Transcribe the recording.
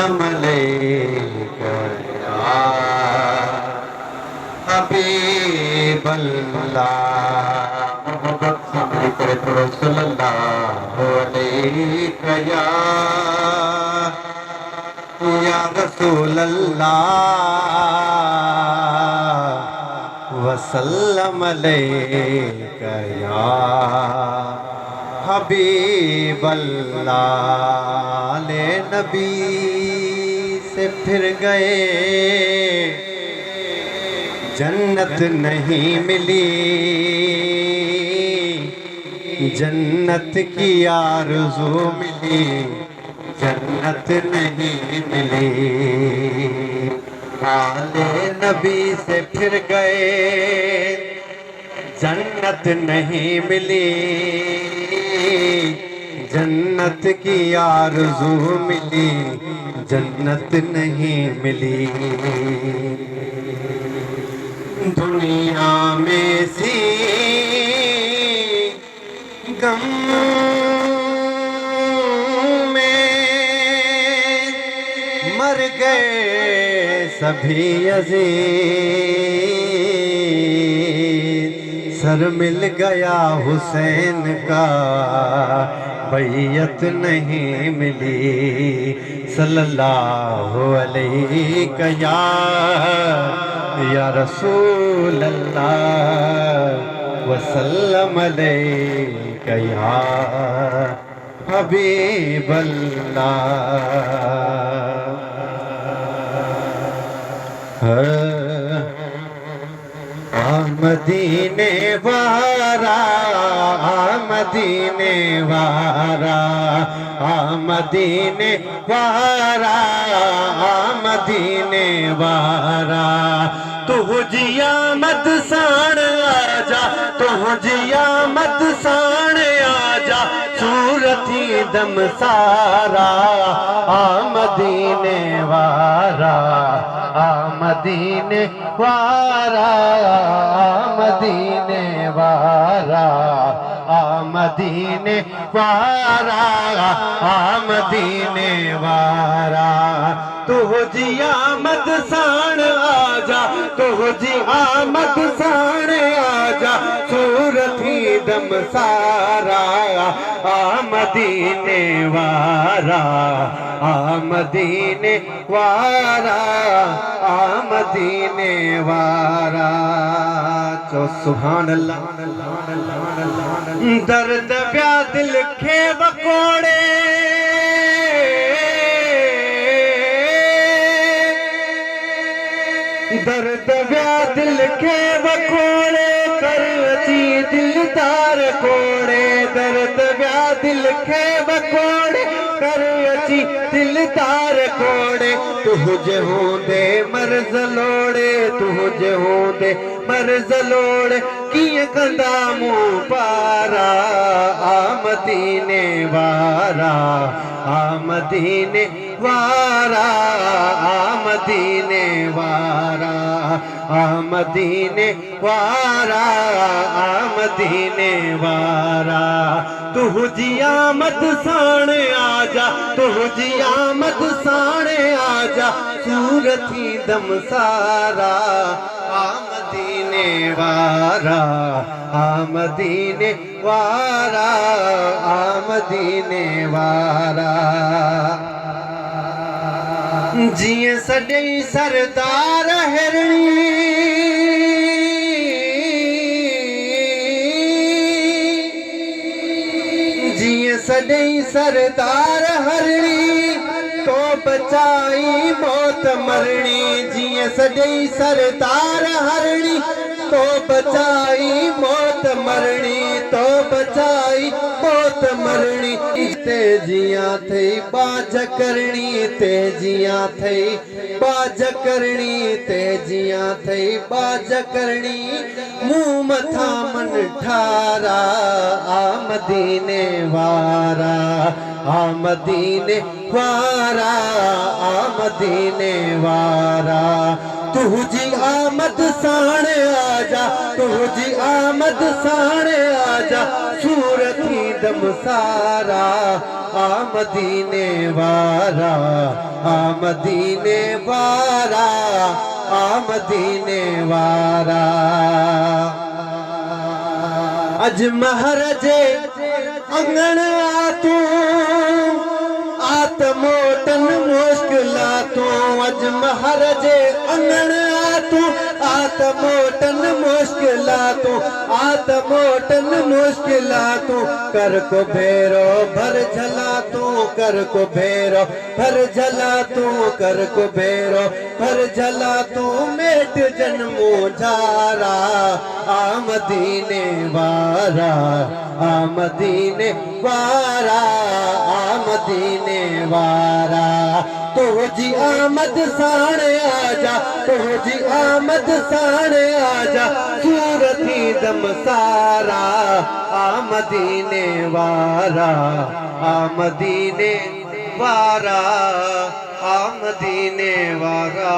वसल्लम अलैका या हबीबल्लाह। मोहब्बत से मेरी करे तो सल्लल्लाहु अलैका या रसूल अल्लाह वसल्लम अलैका या हबीबल्लाह। ले नबी से फिर गए जन्नत नहीं मिली, जन्नत की आरज़ू मिली, जन्नत नहीं मिली। आले नबी से फिर गए जन्नत नहीं मिली, जन्नत की आरज़ू मिली, जन्नत नहीं मिली। दुनिया में सी गम में मर गए सभी अज़ीज़, सर मिल गया हुसैन का बैयत नहीं मिली। सल्लल्लाहु अलैहि या रसूल अल्लाह वसल्लम अलैका या हबीबल्लाह। मदीने वारा, मदीने वारा, मदीने वारा, मदीने वारा। तुझिया मत साण आजा, तुझिया मत साण आजा, सूरती दम सारा। मदीने वारा, मदीने वारा, मदीने वारा, मदीने वारा, मदीने वारा। तुझी आमद साण आजा, तुझी आमद साण आजा, सूरती दम सारा। मदीने वारा, मदीने वारा, मदीने वारा। चो सुभान अल्लाह। दर्द व्या दिल खे बकोड़े, दर्द व्या दिल खे बकोड़े, कर अची दिलदार कोड़े। दर्द व्या दिल खे बकोड़े, कर अची दिलदार कोड़े। तुझे होंदे मर्ज़ लोड़े, तुझे होंदे मर्ज़ लोड़े, किए कंदा मुँह पारा। मदीने वारा, मदीने वारा, मदीने वारा, मदीने वारा, मदीने वारा। तुझी आमद साण आजा, तुझी आमद साण आजा, सूरती दम सारा। मदीने वारा, मदीने वारा, मदीने वारा। जिए सॾई सरदार हिरणी, जिए सॾई सरदार हरणी, तो बचाई मौत मरणी। जिए सॾई सरदार हरणी, तो बचाई मौत मरणी, तो बचाई मौत मरणी। ते जिया थई बाज करणी, ते जिया थई बाज करणी, ते जिया थई बाज करणी। मुँह मथा मन ठारा, मदीने वारा, मदीने वारा, मदीने वारा। तुझी आमद साणे आजा, तुझी आमद साणे आजा, सूरती दम सारा आमदीने वारा, आमदीने वारा, आमदीने वारा। अज महरजे अंगण तू आत मोटन मुश्किला तू, अज महरजे अंगण तू आत मोटन मुश्किला तू, आत मोटन मुश्किला तू, कर को भेरो भर झला तू, कर को भेरो भर झला तू, कर को भेरो भर झला तू, मेट जन्मो जारा आमदीने वारा, आमदीने वारा, आमदीने वारा। तुझी आमद साणे आजा, तुझी आमद साणे आजा, सूरती दम सारा आमदीने वारा, आमदीने वारा, आमदीने वारा।